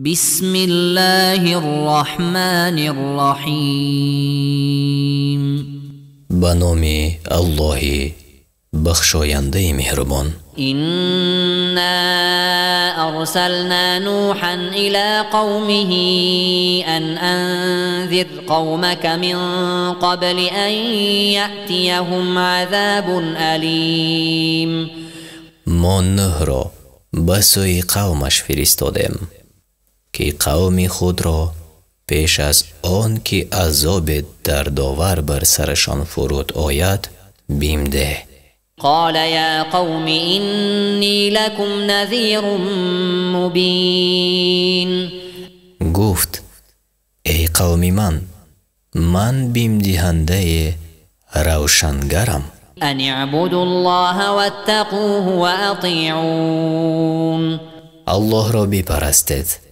بسم الله الرحمن الرحیم. به نام الله بخشاینده مهربان. إنا أرسلنا نوحا إلى قومه أن أنذر قومك من قبل أن يأتيهم عذاب أليم. ما نوح را به سوی قومش فرستادیم که قوم خود را پیش از آن که عذاب دردآور بر سرشان فرود آید بیم ده. قال يا قوم إني لكم نذير مبين. گفت ای قوم من بیم دهنده روشنگرم. أن اعبدوا الله واتقوه وأطيعون. الله را بپرستید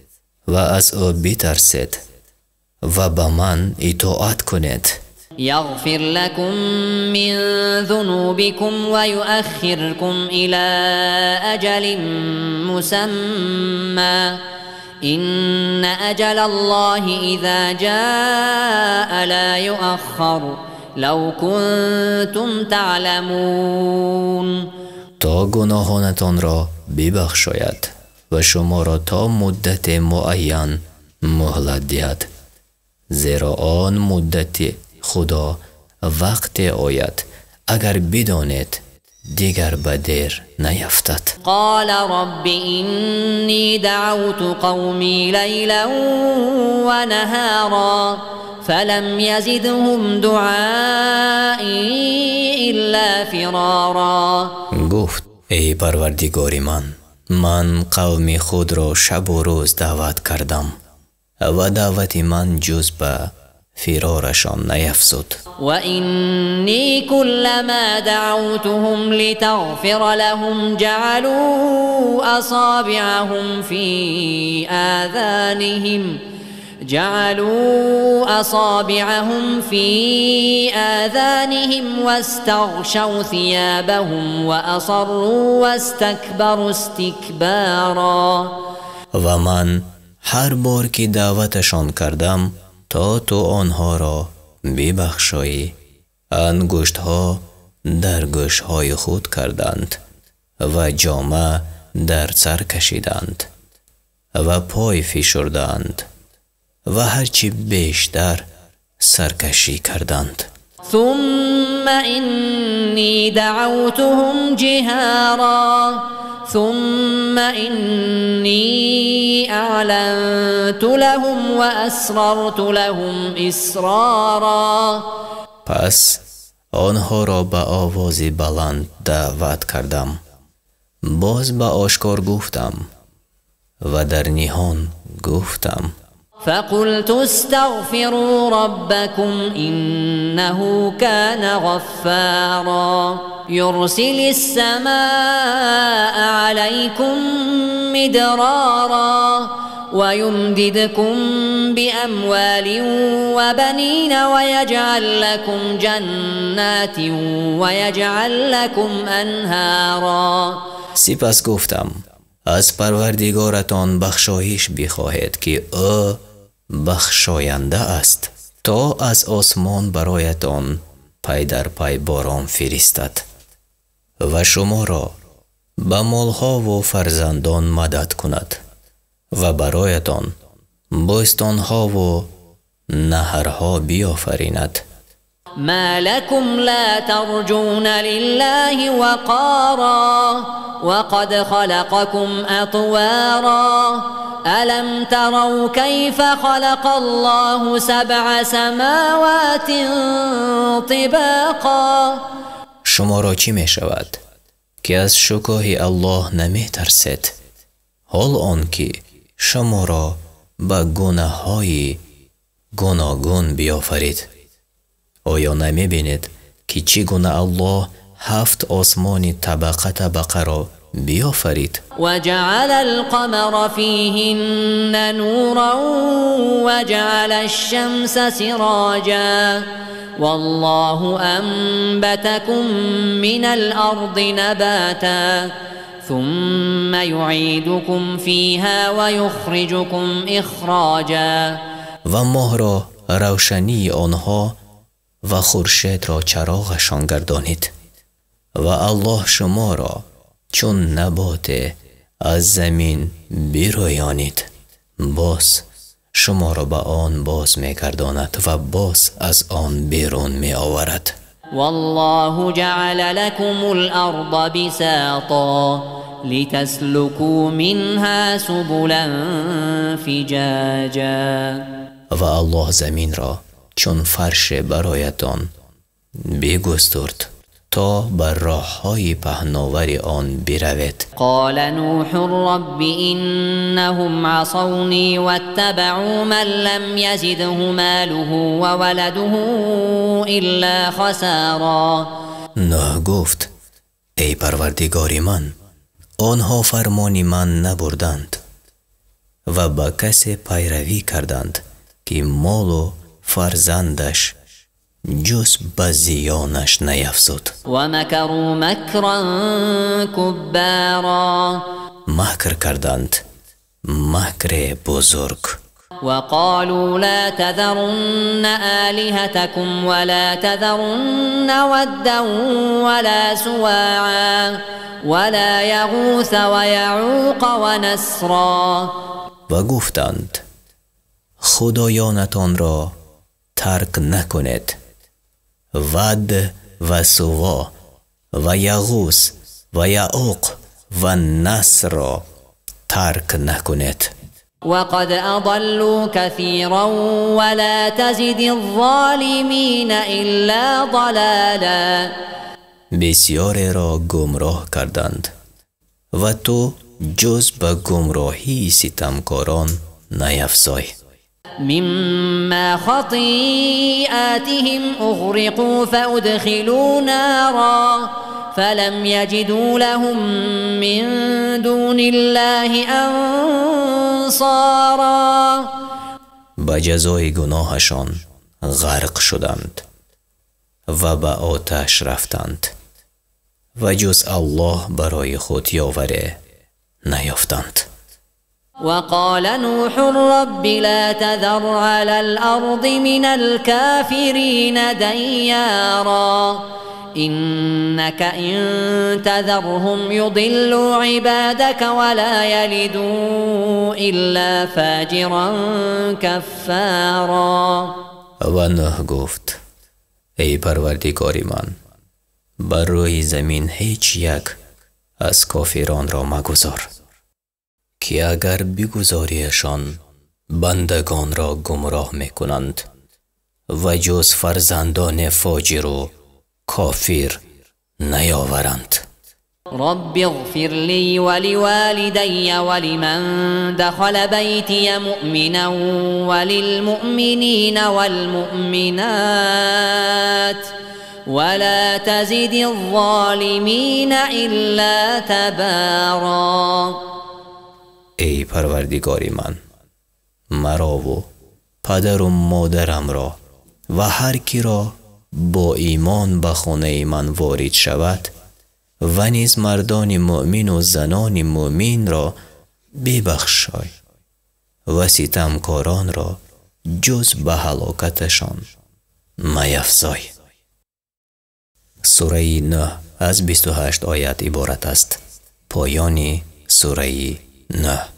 و از او بترسید و به من اطاعت کنید. يغفر لكم من ذنوبكم ويؤخركم إلى أجل مسمى إن أجل الله إذا جاء لا يؤخر لو كنتم تعلمون. تا گناهانتان را ببخشاید و شما را تا مدت معین مهلت دهد، زیرا آن مدت خدا وقت آید اگر بدانید دیگر به دیر نیفتد. قال رب إني دعوت قومي ليلا ونهارا فلم يزدهم دعائي إلا فرارا. گفت ای پروردگار من قوم خود را شب و روز دعوت کردم و دعوت من جز به فرارشان نیفزود. وإني كلما دعوتهم لتغفر لهم جعلوا أصابعهم في آذانهم واستغشوا ثيابهم وأصروا واستكبروا استكبارا. و من هر بار که دعوتشان کردم تا تو آنها را ببخشایی انگشتها در گوشهای خود کردند و جامه در سر کشیدند و پای فشردند و هرچی بیشتر سرکشی کردند. ثم إني دعوتهم جهارا ثم إني أعلنت لهم وأسررت لهم إسرارا. پس آنها را به آواز بلند دعوت کردم، باز به آشکار گفتم و در نهان گفتم. فقلت استغفروا ربكم إنه كان غفارا يرسل السماء عليكم مدرارا ويمددكم بأموال وبنين ويجعل لكم جنات ويجعل لكم أنهارا. سپس گفتم از پروردگارتان بخشایش بخواهید که او بخشاینده است تا از آسمان برایتان پی در پی باران فرستد و شما را به مالها و فرزندان مدد کند و برایتان بوستانها و نهرها بیافریند. ما لكم لا ترجون لله وقارا وقد خلقكم أطوارا ألم تروا كيف خلق الله سبع سماوات طباقا. شما را چی می شود که از شکوه الله نمی ترسید حال آن که شما را به گناه های گوناگون بیافرید؟ آیا نمی بینید که چگونه الله 7 آسمان طبقه را بیافرید؟ وجعل القمر فيهن نورا وجعل الشمس سراجا والله أنبتكم من الأرض نباتا ثم يعيدكم فيها ويخرجكم اخراجا. و ماه را روشنی آنها و خورشید را چراغشان گردانید و الله شما را چون نبات از زمین بیرویانید باز شما را به آن باز می‌گرداند و باز از آن بیرون می‌آورد. والله جعل لكم الأرض بساطا لتسلكوا منها سبلا فجاجا. و الله زمین را چون فرش برایتان بگسترد تا بر راه‌های پهناور آن بروید. قال نوح رب إنهم عصوني واتبعوا من لم يزده ماله وولده إلا خسارا. نوح گفت ای پروردگار من آنها فرمان من نبردند و با کسی پیروی کردند که مال و فرزندش جز به زیانش نیفزود. و مکروا مکرا کبارا. مکر کردند مکر بزرگ. و قالوا لا تذرن آلهتكم ولا تذرن ودا ولا سواعا ولا یغوث و یعوق و نسرا. و گفتند خدایانتان را ترک نکنید، ود و سوا و یغوث و یعوق و نصر را ترک نکنید. وقد اضلوا كثيرا ولا تزد الظالمين الا ضلالا. بسیاری را گمراه کردند و تو جز به گمراهی ستمکاران نیفزای. مما خطيئاتهم اغرقوا فادخلوا نارا فلم يجدوا لهم من دون الله انصارا. به جزای گناهشان غرق شدند و به آتش رفتند و جز الله برای خود یاوری نیافتند. وقال نوح رب لا تذر على الأرض من الكافرين ديارا إنك إن تذرهم يضلوا عبادك ولا يلدوا إلا فاجرا كفارا. و نوح گفت ای پروردگار من بر روی زمین هیچ یک از کافران را مگذار که اگر بگذاریشان بندگان را گمراه میکنند و جز فرزندان فاجر و کافر نیاورند. رب اغفر لي ولوالدي ولمن دخل بيتي مؤمنا وللمؤمنين والمؤمنات ولا تزد الظالمين إلا تبارا. ای پروردگار من مرا و پدر و مادرم را و هر کی را با ایمان به خانه من وارد شود و نیز مردان مؤمن و زنان مؤمن را ببخشای و ستمکاران را جز به هلاکتشان میفزای. سوره نوح از 28 آیت عبارت است. پایان سوره نوح.